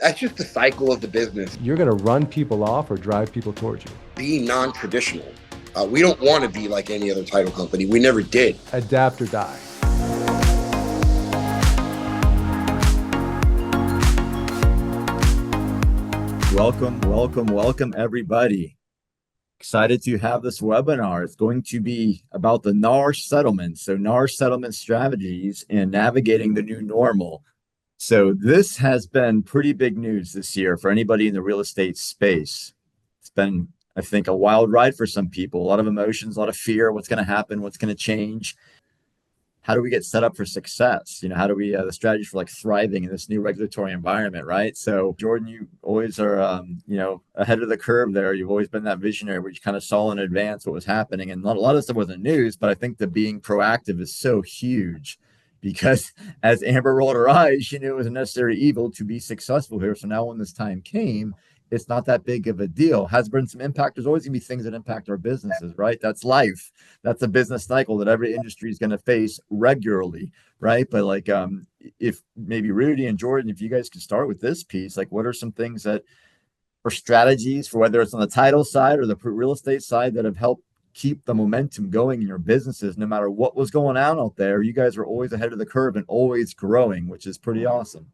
That's just the cycle of the business. You're going to run people off or drive people towards you. Being non-traditional. We don't want to be like any other title company. We never did. Adapt or die. Welcome, everybody. Excited to have this webinar. It's going to be about the NAR settlement. So NAR settlement strategies and navigating the new normal. So this has been pretty big news this year for anybody in the real estate space. It's been, I think, a wild ride for some people, a lot of emotions, a lot of fear, what's going to happen, what's going to change. How do we get set up for success? How do we, the strategy for like thriving in this new regulatory environment, right? So Jordan, you always are, ahead of the curve there. You've always been that visionary where you kind of saw in advance what was happening. And a lot of stuff wasn't news, but I think the being proactive is so huge because as Amber rolled her eyes, she knew it was a necessary evil to be successful here. So now when this time came, it's not that big of a deal. Has been some impact. There's always gonna be things that impact our businesses, right? That's life. That's a business cycle that every industry is gonna face regularly, right? But like, if maybe Rudy and Jordan, if you guys could start with this piece, like what are some things that or strategies for whether it's on the title side or the real estate side that have helped keep the momentum going in your businesses, no matter what was going on out there? You guys are always ahead of the curve and always growing, which is pretty awesome.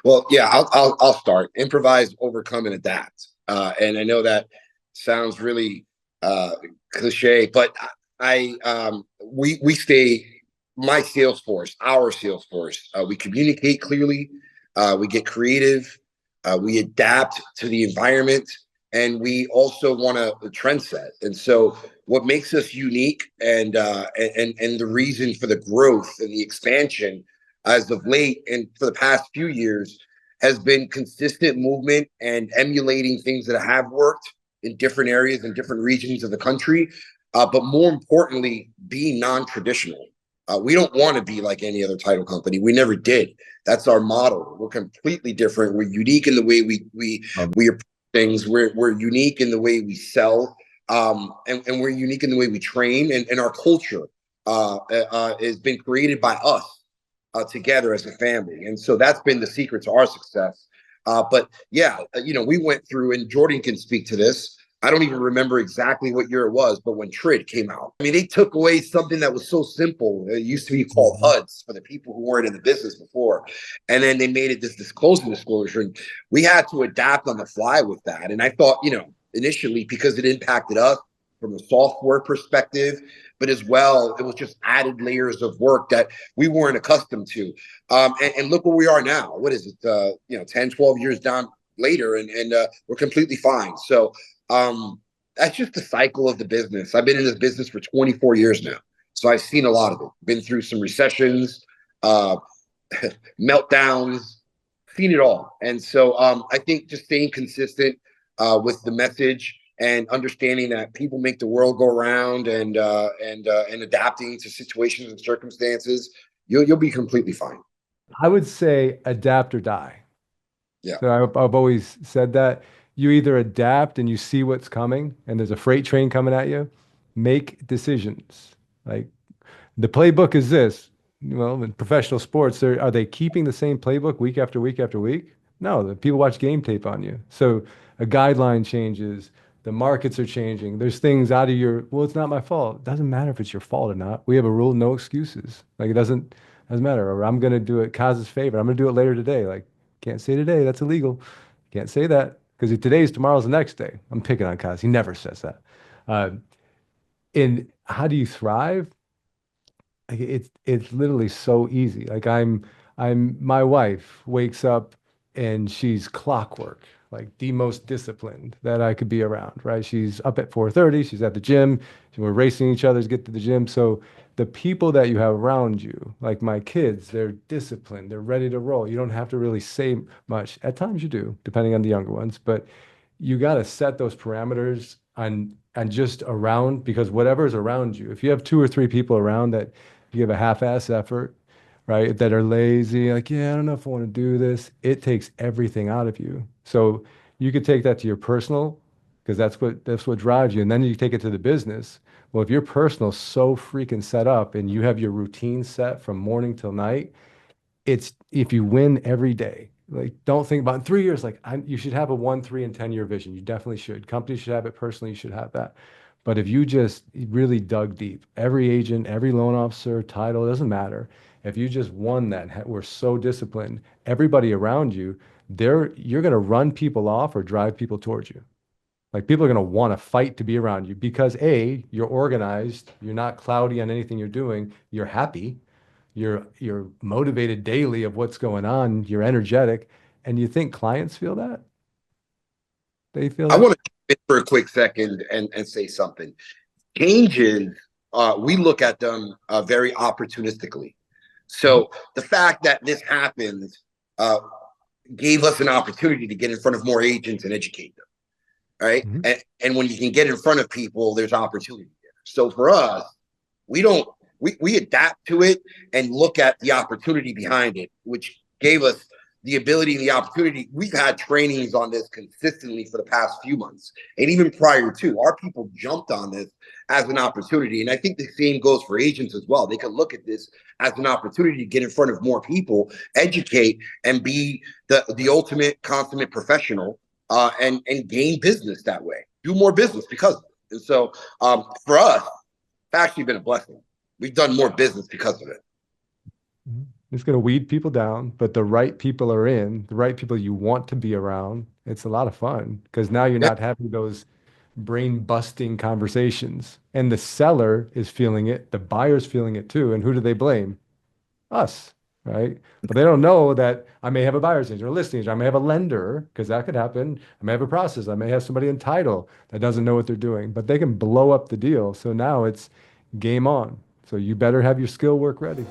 Well, yeah, I'll start. Improvise, overcome, and adapt. And I know that sounds really cliche, but we stay. My sales force, our sales force, we communicate clearly. We get creative. We adapt to the environment, and we also want to trend set. And so, what makes us unique, and the reason for the growth and the expansion as of late and for the past few years has been consistent movement and emulating things that have worked in different areas and different regions of the country. But more importantly, being non-traditional. We don't want to be like any other title company. We never did. That's our model. We're completely different. We're unique in the way we approach things. We're unique in the way we sell, and we're unique in the way we train. And our culture has been created by us. Together as a family. And so that's been the secret to our success. But yeah, we went through, and Jordan can speak to this. I don't even remember exactly what year it was, but when TRID came out, I mean, they took away something that was so simple. It used to be called HUDs for the people who weren't in the business before. And then they made it this disclosure. And we had to adapt on the fly with that. And I thought, initially, because it impacted us from a software perspective, but as well, it was just added layers of work that we weren't accustomed to. And look where we are now. What is it? 10, 12 years down later, and we're completely fine. So that's just the cycle of the business. I've been in this business for 24 years now. So I've seen a lot of it. Been through some recessions, meltdowns, seen it all. And so I think just staying consistent with the message and understanding that people make the world go around, and adapting to situations and circumstances, you'll be completely fine. I would say adapt or die. Yeah. So I've always said that you either adapt and you see what's coming and there's a freight train coming at you, make decisions. Like the playbook is this. Well, in professional sports, are they keeping the same playbook week after week after week? No, the people watch game tape on you. So a guideline changes. The markets are changing. There's things out of well, it's not my fault. It doesn't matter if it's your fault or not. We have a rule, no excuses. Like it doesn't matter. Or I'm going to do it Kaz's favor. I'm going to do it later today. Like, can't say today. That's illegal. Can't say that because if today's tomorrow's the next day. I'm picking on Kaz. He never says that. And how do you thrive? Like it's literally so easy. Like my wife wakes up and she's clockwork, like the most disciplined that I could be around, right? She's up at 4:30, she's at the gym, we're racing each other to get to the gym. So the people that you have around you, like my kids, they're disciplined, they're ready to roll. You don't have to really say much. At times you do, depending on the younger ones, but you got to set those parameters and just around, because whatever is around you, if you have 2 or 3 people around that give a half-ass effort, right, that are lazy, like, yeah, I don't know if I want to do this, it takes everything out of you. So you could take that to your personal, because that's what drives you. And then you take it to the business. Well, if your personal is so freaking set up and you have your routine set from morning till night, it's if you win every day, Like, don't think about in 3 years. Like, you should have a 1, 3, and 10-year vision. You definitely should. Companies should have it. Personally, you should have that. But if you just really dug deep, every agent, every loan officer, title, it doesn't matter. If you just won that, we're so disciplined, everybody around you, you're going to run people off or drive people towards you. Like, people are going to want to fight to be around you because A, you're organized, you're not cloudy on anything you're doing, you're happy, you're motivated daily of what's going on, you're energetic, and you think clients feel that? They feel I that? want to in for a quick second and say something. Changes, we look at them very opportunistically. So the fact that this happened uh, gave us an opportunity to get in front of more agents and educate them. Right. Mhm. And when you can get in front of people, there's opportunity there. So for us, we don't we adapt to it and look at the opportunity behind it, which gave us the ability and the opportunity. We've had trainings on this consistently for the past few months, and even prior to, our people jumped on this as an opportunity. And I think the same goes for agents as well. They could look at this as an opportunity to get in front of more people, educate, and be the ultimate consummate professional, and gain business that way, do more business because of it. And so for us, it's actually been a blessing. We've done more business because of it. It's going to weed people down, but the right people are in, the right people you want to be around. It's a lot of fun because now you're Yeah. not having those brain busting conversations. And the seller is feeling it, the buyer's feeling it too. And who do they blame? Us, right? But they don't know that I may have a buyer's agent or a listing agent. I may have a lender, because that could happen. I may have a process. I may have somebody in title that doesn't know what they're doing, but they can blow up the deal. So now it's game on. So you better have your skill work ready.